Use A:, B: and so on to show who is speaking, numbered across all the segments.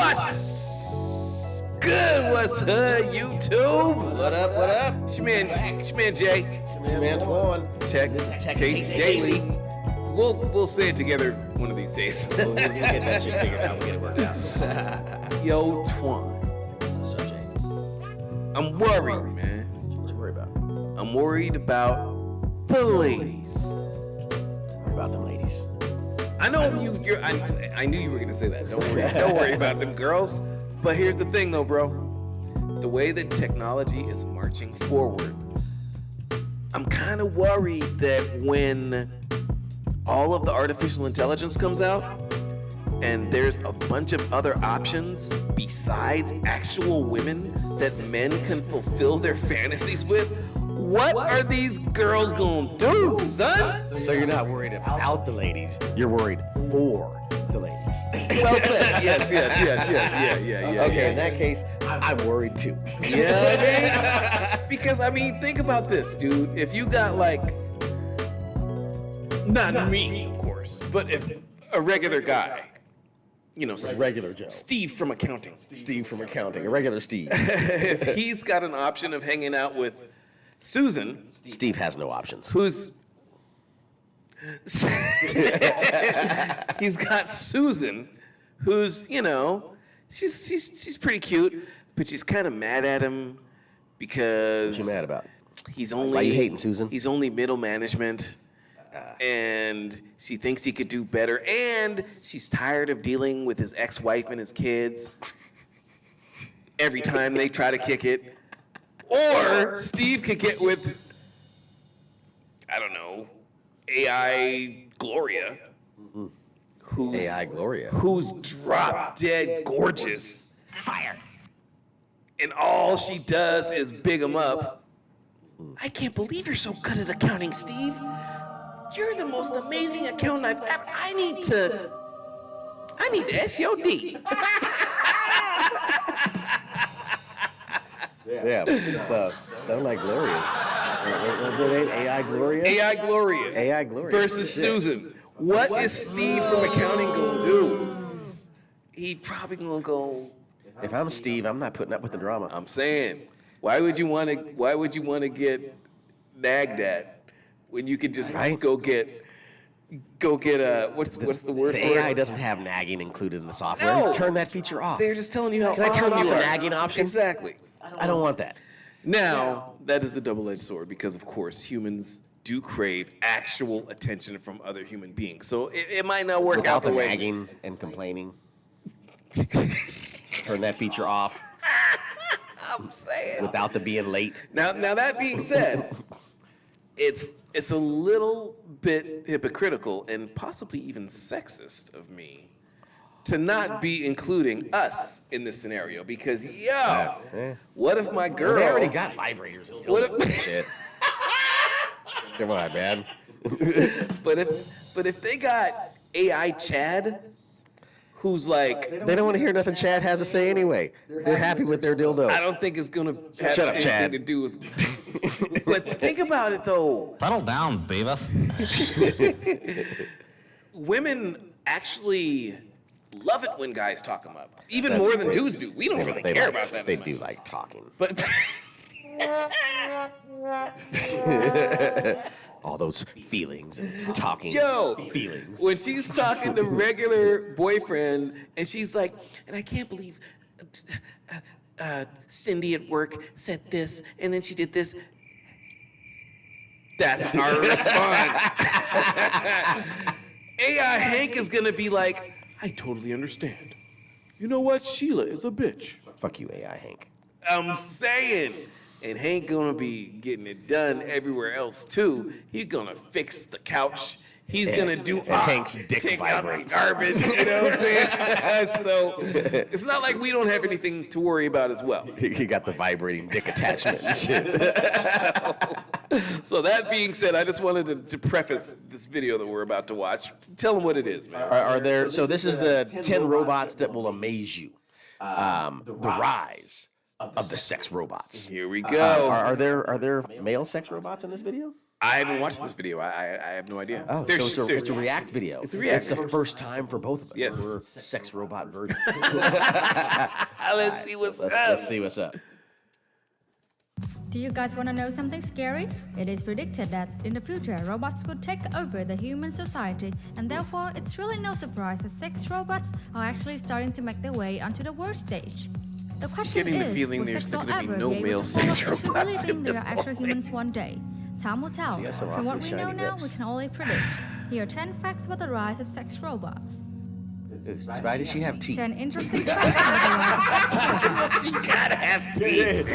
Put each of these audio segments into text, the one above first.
A: What's good? What's hood, YouTube?
B: What up? What up?
A: It's your man Jay.
B: Your man Twan.
A: This is Tech Taste Daily. We'll say it together one of these days.
B: We'll get that shit figured out. We'll get it worked out.
A: Yo, Twan.
B: What's up, Jay?
A: I'm worried, man.
B: What you worry about?
A: I'm worried about the ladies.
B: Worry about them ladies.
A: I know I knew you were gonna say that. Don't worry about them girls. But here's the thing, though, bro. The way that technology is marching forward, I'm kind of worried that when all of the artificial intelligence comes out and there's a bunch of other options besides actual women that men can fulfill their fantasies with, what are these girls gonna do, son?
B: So you're not worried about the ladies. You're worried for the ladies.
A: Well said. Yes. Yeah.
B: Okay, in that case, I'm worried too.
A: You know what I mean? Because, think about this, dude. If you got, not me, of course, but if a regular guy,
B: Regular Joe.
A: Steve from accounting.
B: A regular Steve.
A: If he's got an option of hanging out with Susan,
B: Steve has no options.
A: who's... He's got Susan, who's, she's pretty cute, but she's kind of mad at him because...
B: What you mad about?
A: He's only...
B: Why you hating, Susan?
A: He's only middle management, and she thinks he could do better, and she's tired of dealing with his ex-wife and his kids every time they try to kick it. Or Steve could get with, I don't know, AI Gloria, who's drop dead gorgeous. Fire. And all she does is big him up. I can't believe you're so good at accounting, Steve. You're the most amazing accountant I've ever. I need to SOD.
B: Yeah, sound like Gloria's. What's her name? AI Gloria?
A: AI Gloria versus Susan. What is Steve from accounting gonna do? He probably gonna go.
B: If I'm Steve, I'm not putting up with the drama.
A: I'm saying, why would you want to get nagged at when you could just go get what's the word
B: The
A: for it?
B: AI doesn't have nagging included in the software.
A: No.
B: Turn that feature off.
A: They're just telling you how
B: Can I turn
A: awesome
B: off
A: you
B: the
A: are.
B: nagging option?
A: Exactly.
B: I don't want that.
A: Now, that is a double-edged sword because, of course, humans do crave actual attention from other human beings. So it might not work
B: Without
A: out the
B: the
A: way.
B: nagging and complaining. Turn that feature off.
A: I'm saying.
B: Without the being late.
A: Now that being said, it's a little bit hypocritical and possibly even sexist of me to not be including us in this scenario because, what if my girl...
B: Well, they already got vibrators and
A: What
B: dildos and shit. Come on, man.
A: But if they got AI Chad, who's like...
B: They don't want to hear nothing Chad has to say anyway. They're happy with their dildo.
A: I don't think it's going to have
B: Shut up,
A: anything
B: Chad.
A: to do with... But think about it, though.
C: Settle down, Beavis.
A: Women actually love it when guys talk them up. Even more than dudes do. We don't really care about that.
B: They
A: much.
B: do like talking.
A: But...
B: All those feelings and talking.
A: Feelings. When she's talking to regular boyfriend, and she's like, and I can't believe Cindy at work said this, and then she did this. That's our response. AI Hank is gonna be like, I totally understand. You know what? Sheila is a bitch.
B: Fuck you, AI Hank.
A: I'm saying. And Hank gonna be getting it done everywhere else too. He's gonna fix the couch. He's gonna do
B: Hank's dick
A: take
B: vibrates.
A: out the garbage. You know what I'm saying? So it's not like we don't have anything to worry about as well.
B: He got the vibrating dick attachment and shit.
A: So that being said, I just wanted to preface this video that we're about to watch. Tell them what it is, man.
B: Are there? So this is the 10 robots that will amaze you. The rise of the sex robots.
A: Here we go.
B: Are there male sex robots in this video?
A: I haven't watched this video. I have no idea.
B: Oh, so it's a React video.
A: It's a React
B: It's the
A: video.
B: first time for both of us.
A: Yes.
B: We're sex robot virgins.
A: Let's see what's up.
B: Let's see what's up.
C: Do you guys want to know something scary? It is predicted that in the future, robots could take over the human society, and therefore it's really no surprise that sex robots are actually starting to make their way onto the world stage. The question
A: Getting the
C: is,
A: feeling
C: will
A: there's
C: sex
A: not
C: all
A: gonna be
C: ever
A: no
C: be able
A: male
C: to
A: sex
C: follow us into
A: robots in
C: believing they
A: this
C: are actual
A: whole
C: humans one day? Time will tell.
B: got some
C: From what
B: awfully
C: we know
B: shiny
C: now,
B: lips.
C: we can only predict. Here are 10 facts about the rise of sex robots.
B: Why does she have teeth?
C: 10 interesting facts about the rise of sex robots.
A: She gotta have teeth.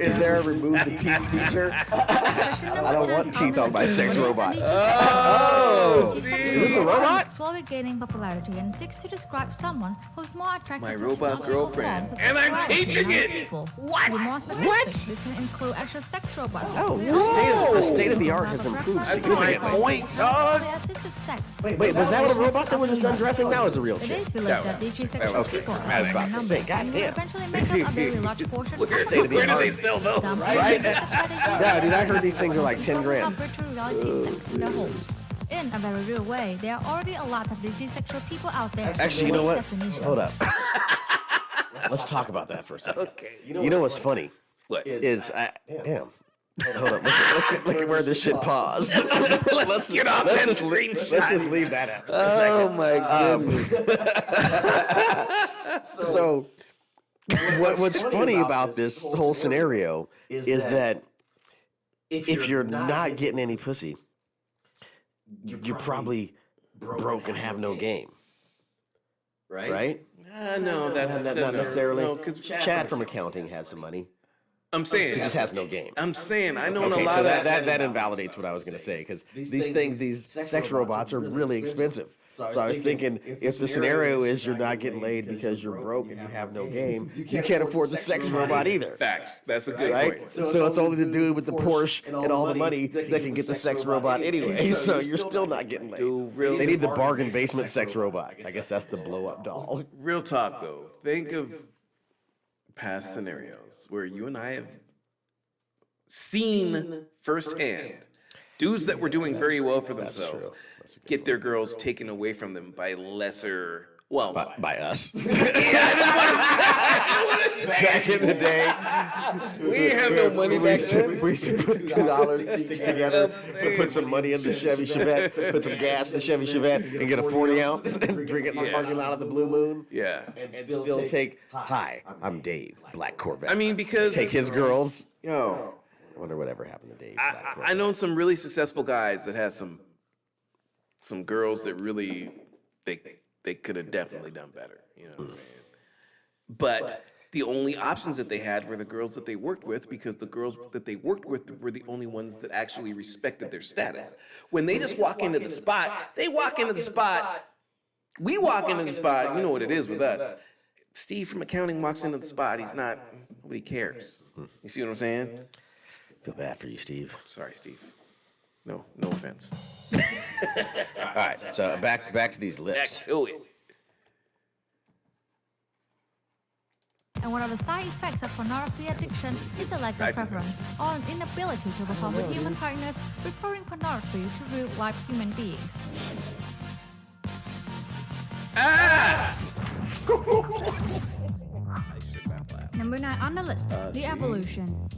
B: Is there a remove the teeth feature?
C: Question number
B: I don't
C: 10
B: want teeth on my
C: the
B: sex
C: list.
B: robot.
A: Oh,
C: Is
B: this a robot?
C: Slowly gaining popularity and seeks to describe someone who's more attracted
A: My
C: to
A: robot
C: technological
A: girlfriend.
C: forms of
A: And I'm
C: sexuality
A: taping
C: than
A: it.
C: people.
A: What?
C: To be more specific,
B: What?
C: this can include actual sex robots.
B: Oh,
C: with
B: the state of the
C: robots
B: art has
C: that
B: improved
C: prefer
B: significantly.
C: to
A: Point,
C: use
A: dog.
C: assisted sex.
B: Wait, was that what a robot that was just undressing? That was a real
C: It
B: chick.
C: is believed that DG sexual
A: was
C: people
A: okay.
C: are
A: I was
B: about to
C: number
B: say,
C: and will
B: goddamn.
C: eventually make up a very large portion of the
A: Where
B: State of the
A: do
B: art.
A: they sell those?
C: Some
B: Right?
C: Yeah,
B: dude, I heard these things are like 10 grand.
C: Virtual reality sex in their homes. In a very real way, there are already a lot of digisexual people out there.
B: Actually, you know what?
C: Definition.
B: Hold up. Let's talk about that for a second.
A: Okay.
B: You know what's funny?
A: What?
B: Damn. Hold up. Look at where this shit paused.
A: Let's get off that
B: Let's just leave that out. Oh my goodness. So, what's funny about this whole scenario is that if you're not getting any pussy, you're probably broke and have no game. Right?
A: No, that's
B: Not necessarily.
A: No, because
B: Chad from accounting has some money.
A: I'm saying
B: He just has no game.
A: I'm saying I know a
B: Okay,
A: lot
B: so
A: of
B: that invalidates what I was going to say, because these sex robots are really expensive. So I was thinking, if the scenario is you're not getting laid because you're broke and you have no game, you can't afford the sex robot either.
A: facts. That's a good
B: Right?
A: point.
B: So it's only the dude with the Porsche and all the money that can get the sex robot anyway. So you're still not getting laid. They need the bargain basement sex robot. I guess that's the blow up doll.
A: Real talk though. Think of past scenarios where you and I have seen firsthand dudes that were doing very well for themselves get their girls taken away from them by lesser. Well,
B: By us.
A: back in the day, we didn't have no money back then.
B: We used to put $2 each together, put some money in the Chevy Chevette, put some gas in the Chevy Chevette, and get a 40 ounce and drink it in the parking lot of the Blue Moon.
A: Yeah,
B: And still take, hi, I'm Dave, Black Corvette.
A: I mean because
B: Take his girls.
A: yo,
B: I wonder whatever happened to Dave, Black
A: I
B: Corvette.
A: known some really successful guys that had some girls that really they could have definitely done better. You know what I'm saying? But the only options that they had were the girls that they worked with, because the girls that they worked with were the only ones that actually respected their status. When they just walk into the spot, they walk into the spot. We walk into the spot. You know what it is with us. Steve from accounting walks into the spot. He's not. Nobody cares. You see what I'm saying?
B: Feel bad for you, Steve.
A: Sorry, Steve. No offense.
B: All right, so back to these lips.
A: Back to it.
C: And one of the side effects of pornography addiction is a lack of preference or an inability to perform with human partners, referring pornography to real-life human beings. Number 9 on the list, the evolution.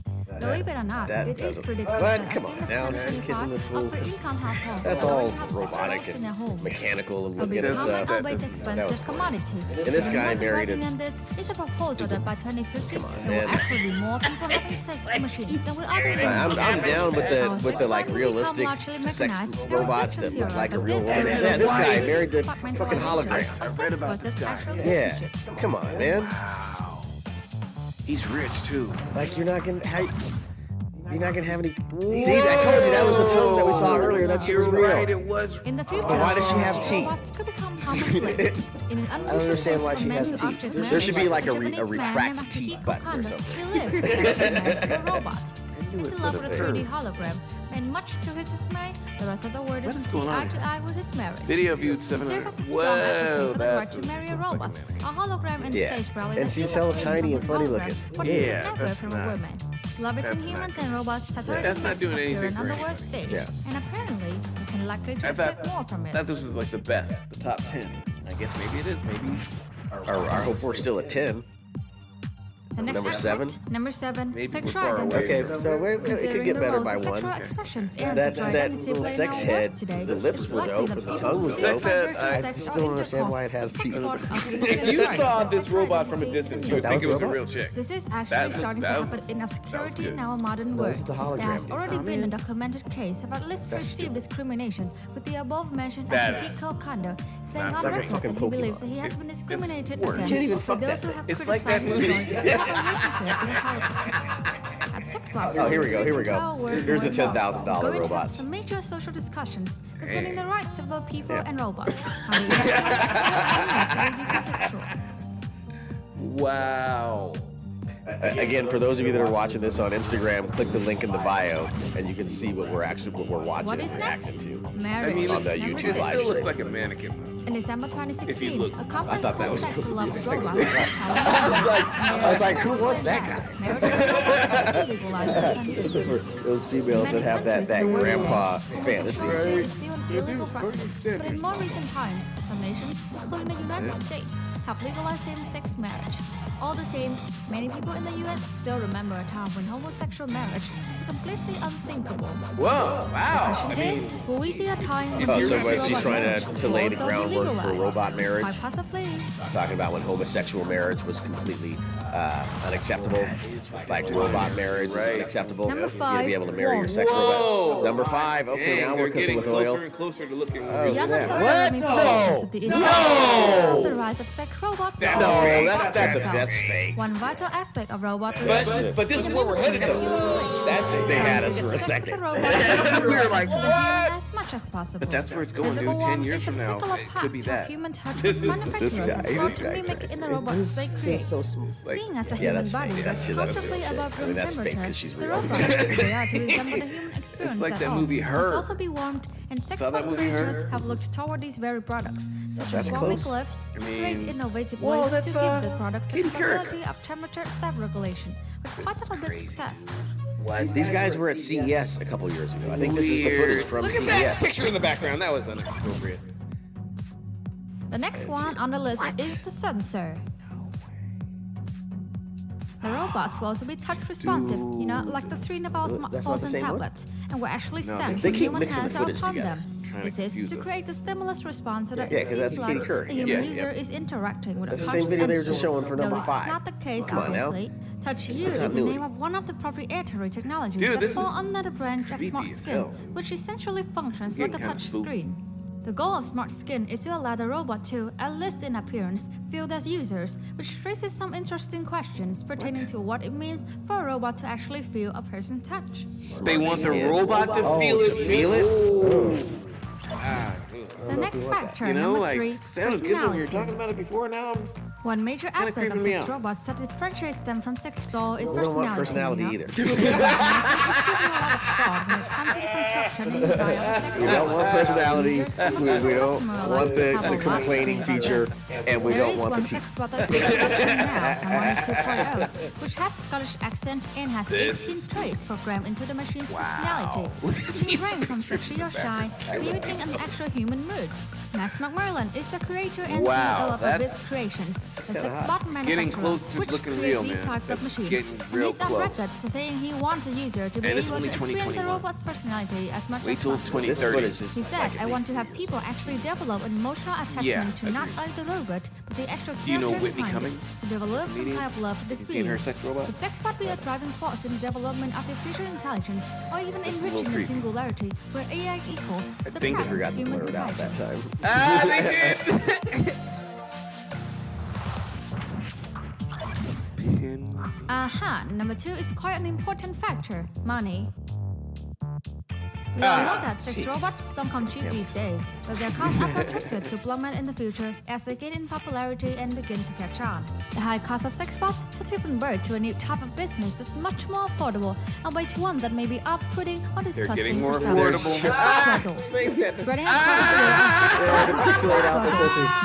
C: Believe it or not,
B: that
C: it is
B: doesn't-
C: predicted
B: What?
C: that
B: Come
C: as
B: on
C: soon as
B: now, man,
C: 2025,
B: kissing this fool.
C: upper-income households
B: That's
C: will
B: all
C: already have sex
B: robotic
C: robots in their home.
B: and mechanical and
C: Will
B: looking and
C: become
B: stuff.
C: an always expensive commodity.
B: And this guy
C: More
B: married
C: surprising
B: a
C: than this is a proposal that by 2050 there
B: man.
C: will actually be more people having sex with machines than with other humans.
B: I'm down with the like realistic sex robots that look like a real woman. Yeah, this guy married the fucking hologram.
A: I read about this guy.
B: Yeah, come on, man.
A: He's rich too.
B: Like you're not gonna have any. See, I told you that was the tone that we saw earlier. That shit was
A: You're right,
B: real.
A: it was.
C: In the future,
B: why does she have teeth?
C: robots could become commonplace. In an
B: I don't understand why she has
C: unusual
B: teeth. There should be like a retract teeth button or something.
C: He lives like a robot. He's in love with a 3D hologram, and much to his dismay, the rest of the world doesn't see
A: going on
C: eye to eye with his marriage.
A: Video viewed
C: He
A: 700.
C: serves as a strong advocate
A: Whoa,
C: for the right
A: that's
C: to marry a robot, a hologram, and
B: Yeah.
C: states proudly
B: And
C: that
B: she's
C: he will
B: hella
C: claim
B: tiny
C: from
B: and
C: his
B: funny
C: hologram
B: looking.
C: what he would
A: Yeah,
C: never
A: that's
C: from a
A: not-
C: woman. Love between
A: That's not
C: humans and robots has already
A: That's not
C: made
A: doing
C: appear
A: anything
C: on
A: for
C: the world stage,
B: Yeah.
C: and apparently we can likely to
A: I
C: expect more from it.
A: thought this was like the best, the top 10. I guess maybe it is. Maybe
B: I hope we're still at 10.
C: The next
B: Number
C: aspect,
B: 7?
C: Number 7,
A: Maybe
C: sexual
A: we're far away.
C: identity.
B: Okay, so it could
C: Considering
B: get
C: the
B: better
C: roles
B: by
C: of
B: one.
C: sexual expressions and
B: That
C: sexual
B: that
C: identity
B: little
C: play in
B: sex
C: our
B: head,
C: world today,
B: the lips
C: it's
B: were
C: likely
B: dope,
C: that
B: but the
C: people
B: tongue was
C: who
B: dope.
A: Sex head,
C: convert to
A: I
C: sex
B: still don't
C: or
B: understand
C: intercourse
B: why it has
C: as
B: teeth.
C: sex part of
A: if
C: significant
A: you
C: part
A: saw
C: of
A: this
C: sexual
A: robot from a
C: identity
A: distance,
C: and
A: you would
B: That
A: think it
B: was
A: was a
B: robot?
A: real chick.
C: This is
A: That
C: actually
A: was-
C: starting to
A: that
C: happen
A: was-
C: in
A: that was
C: obscurity
A: good.
C: in our modern
B: That
C: world.
B: was the
C: There
B: hologram
C: has
B: dude.
C: already been a documented case of at least
B: That's
C: perceived
B: stupid.
C: discrimination, with the above mentioned
A: That
C: actor
A: is-
C: Iko Kando saying
A: That's
C: on
A: like a
C: record
B: fucking
C: that he believes
B: Pokemon.
C: that he has been
A: It's
C: discriminated
A: worse.
C: against
B: You can't even
C: for
B: fuck
C: those
B: that
C: who
B: thing.
C: have
A: It's like that
C: criticized
A: movie.
C: his choice to have a relationship with a hologram. At Sexbox,
B: Oh, here we go, here we
C: into
B: go.
C: our world
B: Here's the
C: more and more.
B: $10,000
C: We're going to have
B: robots.
C: some major social discussions concerning
A: Hey.
C: the rights of both people
B: Yeah.
C: and robots. How they interact with animals related to sexual.
A: Wow.
B: Again, for those of you that are watching this on Instagram, click the link in the bio, and you can see what we're watching
C: What
B: and
C: is next?
B: reacting to.
C: Marriage.
A: I mean,
B: On the
A: it
B: YouTube
A: still
B: live
A: looks
B: stream.
A: like a mannequin.
C: In December
A: If
C: 2016,
A: you look-
C: a conference
B: thought that
C: called
B: was
C: Sex
B: supposed to
C: Love
B: be sex
C: Robots
B: robot.
C: was held.
B: I was like, who wants that guy?
C: Marriage and robots are illegalized by 2020.
B: Those females that have that grandpa fantasy.
C: Homosexuality is still an illegal practice, but in more recent times, some nations, including the United States, have legalized same-sex marriage. All the same, many people in the US still remember a time when homosexual marriage is completely unthinkable.
A: Whoa, wow. I
C: Question
A: mean,
C: is, will we see a time when
B: Oh, so
C: same-sex
B: what, she's
C: robot
B: trying
C: marriage
B: to
C: will
B: lay the
C: also be
B: groundwork for
C: legalized?
B: robot marriage?
C: Quite possibly.
B: She's talking about when homosexual marriage was completely unacceptable. Like robot marriage is
A: Right.
B: unacceptable.
C: Number
B: You're gonna
C: 5,
B: be able to marry your
C: war.
B: sex
A: Whoa.
B: robot. Number 5. Okay,
A: dang,
B: now
A: they're
B: we're cooking
A: getting
B: with
A: closer
B: oil.
A: and closer to looking
B: Oh,
A: real.
C: The
B: snap.
C: unnecessary
B: What?
C: manipulations of the internet of the rise of sex robots.
A: That's
B: No,
A: fake.
B: that's fake.
C: One vital aspect of robot
A: But this is where we're headed though.
B: They had us for a second.
C: We were
B: like,
C: what? As much as possible.
A: But that's where it's going,
C: Visible
A: dude. 10
C: warmth
A: years
C: is a
A: from now,
C: particular
A: it
C: part
A: could be
C: of
A: that.
C: human touch
A: This
C: which
A: is-
C: manufacturers
B: this guy,
C: have
B: this
C: sought to
B: guy,
C: mimic
B: man.
C: in the robots they create.
B: so smooth.
C: Seeing as a
B: Yeah,
C: human
B: that's
C: body
B: fake.
C: that's
B: That's
C: comfortably
B: fake.
C: above
B: I mean,
C: room
B: that's fake
C: temperature,
B: 'cause she's
C: the
B: real.
C: robots they are to resemble the human experience
A: like
C: at
A: that
C: all.
A: movie, Her.
C: Must also be warmed, and sex
A: Saw that
C: bot
A: movie, Her?
C: creators have looked toward these very products, such
B: That's
C: as warming
B: close.
C: gloves, to
A: I
C: create
A: mean,
C: innovative
B: well,
C: ways to
B: that's,
C: give the products the
A: Katie Couric.
C: capability of temperature self-regulation, with quite a bit of success.
B: These guys were at CES a couple years ago. I think this is the footage
A: Weird.
B: from
A: Look at that
B: CES.
A: picture in the background. That was inappropriate.
C: The next one on the list is the sensor. The robots will also be touch responsive, you know, like the screen of our
B: That's not
C: smartphones
B: the
C: and
B: same one?
C: tablets, and will actually
A: No,
C: sense
B: they
C: when
B: keep
C: human
B: mixing the
C: hands are
B: footage
C: upon
B: together.
C: them.
A: Trying to
C: This is
A: confuse
C: to
A: us.
C: create the stimulus response so that
B: Yeah,
C: it
B: 'cause that's
C: seems
B: Katie
C: like
B: Couric.
C: the human
A: Yeah,
C: user
A: yeah.
C: is interacting with
B: That's
C: a
B: the
C: touch
B: same video they were
C: entity.
B: just showing for number
C: Though this
B: 5.
C: is not the case,
B: Come on now.
C: obviously. Touch U is the
B: continuity.
C: name of one of the proprietary technologies
A: Dude,
C: that
A: this
C: fall
A: is
C: under the branch of
A: creepy
C: smart
A: as
C: skin,
A: hell.
C: which essentially functions
A: Getting
C: like a
A: kinda
C: touch
A: spooky.
C: screen. The goal of smart skin is to allow the robot to, at least in appearance, feel their users, which raises some interesting questions pertaining to what it means for a robot to actually feel a person's touch.
A: They want the robot to
B: Oh,
A: feel
B: to
A: it.
B: feel it?
A: Ah,
C: The next factor,
A: you know,
C: number
A: like
C: 3,
A: it sounded good when we were
C: personality.
A: talking about it before. Now I'm
C: One major aspect of
A: creeping me
C: sex
A: out.
C: robots that differentiates them from sex doll is
B: We don't want
C: personality.
B: personality
C: you know?
B: either.
C: It's given a lot of thought when it comes to the construction and design of sex
B: We don't
C: robots.
B: want personality.
C: Users
B: We don't
C: have
B: want
C: a
B: the
C: lot to
B: complaining
C: say about
B: feature,
C: this.
B: and we
C: There
B: don't
C: is
B: want
C: one
B: the
C: sex
B: teeth.
C: bot that's in production now, Harmony 2.0, which has Scottish accent and has
A: This
C: 18
A: is
C: traits programmed into the machine's personality, which
A: Jesus
C: range from sexy or shy, mimicking an actual human mood. Max McMurlan is the creator and
A: Wow,
C: CEO of Abyss
A: that's
C: Creations, a
B: kinda
C: sex
B: hot.
C: bot manufacturer
A: Getting close to
C: which
A: looking
C: create
A: real,
C: these
A: man.
C: types of
A: That's
C: machines.
A: getting
C: And
A: real
C: he's on
A: close.
C: record saying he wants a user to be
A: And it's
C: able to
A: only
C: experience the
A: 2021.
C: robot's personality as much
A: wait
C: as
A: till
C: possible.
B: This
A: 2030.
B: footage is
C: He said,
B: like at
C: I
B: least
C: want to
B: 3
C: have
B: years.
C: people actually develop an emotional attachment
A: Yeah,
C: to not
A: agreed.
C: only the robot, but the actual
A: Do you know
C: character
A: Whitney
C: behind
A: Cummings,
C: it, to develop some
A: comedian?
C: kind of love for this
A: You seen her
C: being.
A: sex robot?
C: Could sex bot be a driving force in the development of artificial intelligence, or even
A: That's a little
C: enriching the
A: creepy.
C: singularity, where AI equals
A: I think they
C: surpasses
B: Forgot to
C: human
B: blur it out that
C: intelligence?
B: time.
A: Ah, they did. Pin.
C: Aha, number 2 is quite an important factor, money. We all know that sex robots don't come cheap these days, but their costs are projected to plummet in the future as they gain in popularity and begin to catch on. The high cost of sex bots has given birth to a new type of business that's much more affordable, albeit one that may be off-putting or disgusting
A: getting more
C: for some.
A: affordable.
C: Sex rentals. Spreading across the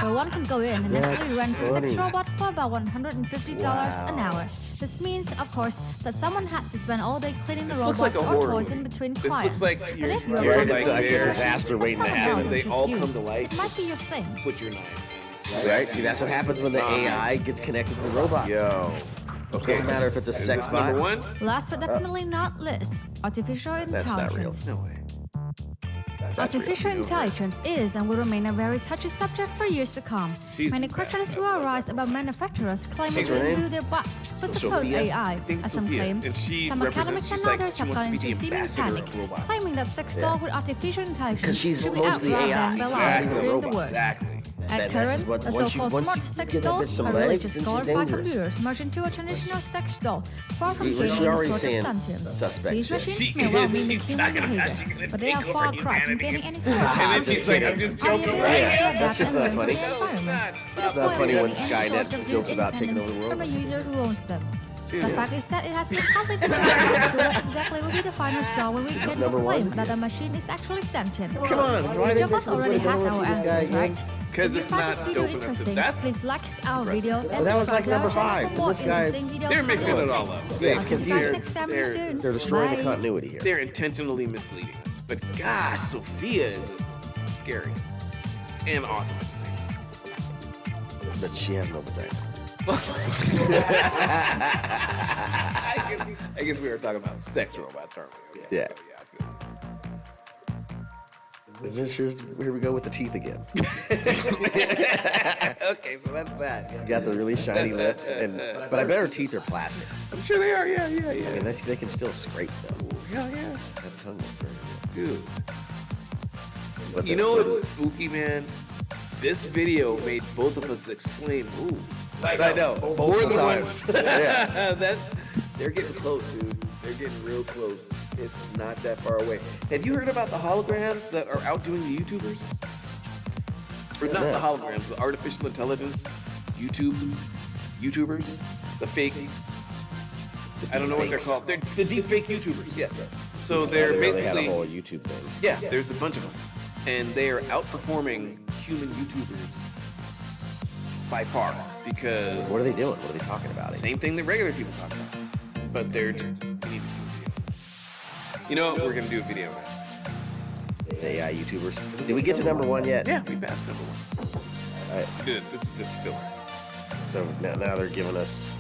C: where one can go in and actually rent a sex robot for about $150 an hour. This means, of course, that someone has to spend all day cleaning the robots
A: like a
C: or
A: horror
C: toys
A: movie.
C: in between
A: This
C: clients.
A: looks like
C: But
A: you're-
C: if you're
A: you're
C: a
A: like
B: It's like a
A: there.
B: disaster waiting to
C: someone
B: happen.
C: else
A: They
C: is
A: all
C: just
A: come
C: you.
A: to life.
C: It might be your thing.
A: Put your knife in.
B: Right? See, that's what happens when the AI gets connected to the robots.
A: Yo.
B: It doesn't matter if it's a
A: Is
B: sex
A: this
B: bot.
A: number one?
C: Last but definitely not least, artificial
B: That's not real.
C: intelligence.
A: No way.
C: Artificial intelligence is and will remain a very touchy subject for years to come.
A: She's
C: Many
A: the
C: questions
A: best.
C: will arise about manufacturers claiming
B: She's
C: to
B: her name?
C: imbue their bots with supposed
B: Sophia?
C: AI,
A: think
C: as some
A: Sophia.
C: claim.
A: And she
C: Some
A: represents-
C: academics and
A: she's like-
C: others
A: she
C: have
A: wants
C: gone
A: to be
C: into
A: the
C: seeming
A: ambassador of
C: panic,
A: robots.
C: claiming that sex doll with artificial intelligence
B: 'Cause she's
C: could be
B: mostly
C: outrun
B: AI.
C: and allowed
A: Exactly.
C: to fear the worst.
A: Exactly.
C: At
B: This is
C: current,
B: what-
C: the
B: once you-
C: so-called
B: once
C: smart
B: you
C: sex
B: get that bitch
C: dolls
B: some
C: are really
B: legs,
C: just
B: then she's
C: glorified
B: dangerous.
C: computers merged into a traditional sex doll, far from
B: She's
C: gaining any
B: already
C: sort of
B: saying
C: sentience.
B: suspect
C: These
B: shit.
C: machines
A: She
C: may well
A: is.
C: mimic
A: She's
C: human
A: talking about
C: behavior,
A: she's gonna
C: but they are
A: take over
C: far cry from
A: humanity.
C: gaining any sort of
A: And then
C: power.
A: she's like, I'm just joking
C: Audio
A: around.
C: ability to
B: That's just
C: adapt
B: not
C: and learn
B: funny.
C: from the environment.
B: It's not funny when Skynet jokes about taking over the world.
C: From the user who owns them. The
A: Dude.
C: fact is that it has been hardly debated as to what exactly will be the final straw when we get the
B: number
C: claim
B: one?
C: that the machine is actually sentient.
B: Come on, why
C: Each
B: they
C: of us
B: fix the
C: already
B: video? I
C: has
B: wanna
C: our
B: see this guy
C: answers,
B: again.
C: right?
A: 'Cause
C: If you
A: it's
C: find
A: not
C: this video
A: dope enough to-
C: interesting,
A: that's
C: please like our video and
B: that was like
C: subscribe to our
B: number
C: channel
B: five.
C: for more
B: This guy-
C: interesting videos.
A: They're mixing it all up.
C: I'll
B: It's
C: see you guys
B: confusing.
C: next time real soon.
B: They're destroying
C: Bye.
B: the continuity here.
A: They're intentionally misleading us. But gosh, Sophia is scary and awesome at the same time.
B: But she has no vagina.
A: I guess we were talking about sex robots, aren't we? Okay,
B: Yeah.
A: so I feel
B: And this here's, here we go with the teeth again.
A: Okay, so that's that.
B: She's got the really shiny lips, but I bet her teeth are plastic.
A: I'm sure they are. Yeah, yeah,
B: I
A: yeah.
B: mean, they can still scrape though.
A: Hell yeah,
B: That tongue looks very
A: dude.
B: good.
A: You know what's spooky, man? This video made both of us exclaim, "Ooh!"
B: I know.
A: We're the
B: times.
A: ones.
B: Yeah.
A: that they're getting close, dude. They're getting real close. It's not that far away. Have you heard about the holograms that are outdoing the YouTubers? Or not the holograms, the artificial intelligence YouTubers, the fake. I don't know what they're
B: deepfakes.
A: called. They're the deep fake YouTubers. Yes. So they're
B: They
A: basically
B: had a whole YouTube thing.
A: yeah. There's a bunch of them, and they are outperforming human YouTubers by far because
B: What are they doing? What are they talking about?
A: same thing that regular people talk about, but they're we need to do a video. You know what? We're gonna do a video, man.
B: The AI YouTubers. Did we get to number one yet?
A: Yeah, we passed number one.
B: All right.
A: Good. This is just filler.
B: So now they're giving us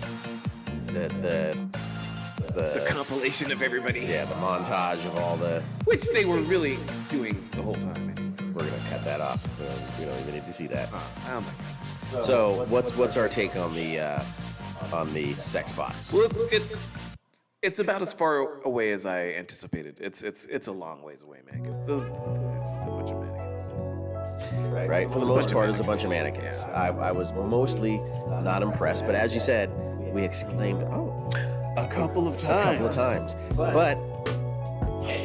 B: the
A: Compilation of everybody.
B: yeah, the montage of all the.
A: Which they were really doing the whole time.
B: We're gonna cut that off. We don't even need to see that.
A: Oh my god.
B: So what's our take on the sex bots?
A: Well, it's about as far away as I anticipated. It's a long ways away, man. Because it's a bunch of mannequins.
B: Right? For the most part, it's a bunch of mannequins. I was mostly not impressed, but as you said, we exclaimed, "Oh!"
A: A couple of
B: a couple of times. But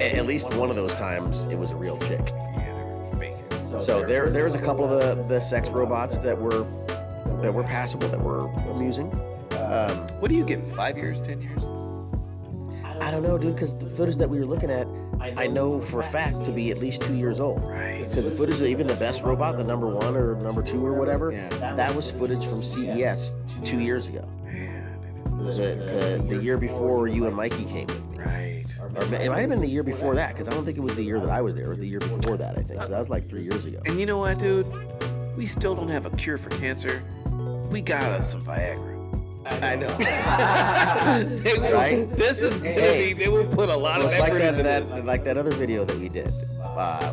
B: at least one of those times, it was a real chick.
A: Yeah, they were faking.
B: So there was a couple of the sex robots that were passable, that were amusing.
A: What do you get? 5 years? 10 years?
B: I don't know, dude, because the footage that we were looking at, I know for a fact to be at least 2 years old.
A: Right.
B: Because the footage, even the best robot, the number one or number two or whatever,
A: Yeah.
B: that was footage from CES 2 years ago. The year before you and Mikey came with me.
A: Right.
B: Or it might have been the year before that, because I don't think it was the year that I was there. It was the year before that, I think. So that was like 3 years ago.
A: And you know what, dude? We still don't have a cure for cancer. We got us some Viagra. I know. They will-
B: Right?
A: This is gonna
B: Hey.
A: be. They will put a lot of
B: It's like
A: effort into this.
B: like that other video that we did.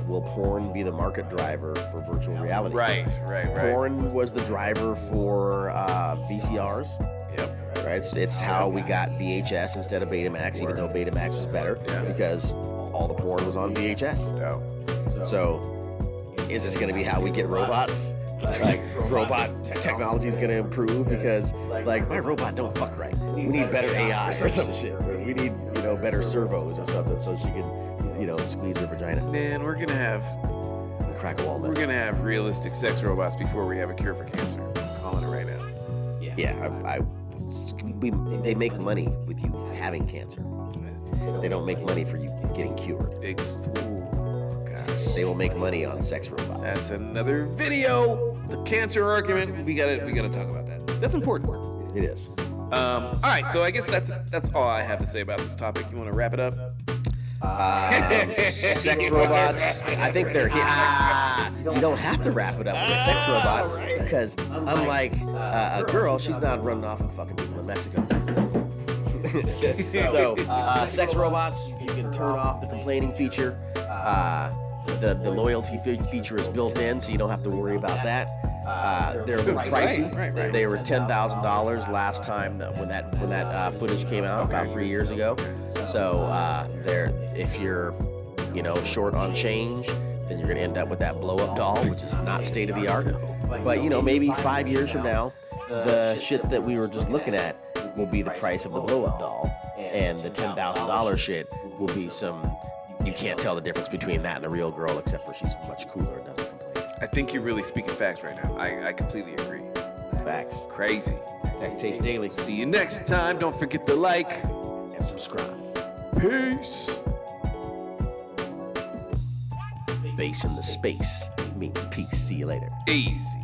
B: Will porn be the market driver for virtual reality?
A: Right.
B: Porn was the driver for VCRs.
A: Yep.
B: Right? It's how we got VHS instead of Betamax, even though Betamax was better
A: Yeah.
B: because all the porn was on VHS.
A: No.
B: So, is this going to be how we get robots? Like robot technology is going to improve because, like, my robot don't fuck right. We need better AI or some shit. We need better servos or something so she can, squeeze their vagina
A: Man, we're gonna have
B: and crack a walnut.
A: realistic sex robots before we have a cure for cancer. I'm calling it right now.
B: Yeah, they make money with you having cancer. They don't make money for you getting cured.
A: Ooh, gosh.
B: They will make money on sex robots.
A: That's another video. The cancer argument. We gotta talk about that. That's important.
B: It is.
A: All right, so I guess that's all I have to say about this topic. You want to wrap it up?
B: Sex robots. I think they're here. You don't have to wrap it up with a sex robot because unlike a girl, she's not running off and fucking people in Mexico. So, sex robots, you can turn off the complaining feature. The loyalty feature is built in, so you don't have to worry about that. They're a little pricey.
A: Right.
B: They were $10,000 last time when that footage came out about 3 years ago. So if you're short on change, then you're gonna end up with that blow-up doll, which is not state of the art. But maybe 5 years from now, the shit that we were just looking at will be the price of the blow-up doll, and the $10,000 shit will be some. You can't tell the difference between that and a real girl, except for she's much cooler and doesn't complain.
A: I think you're really speaking facts right now. I completely agree.
B: Facts.
A: Crazy.
B: Tech Taste Daily.
A: See you next time. Don't forget to like
B: And subscribe.
A: Peace.
B: Base in the space means peace. See you later.
A: Easy.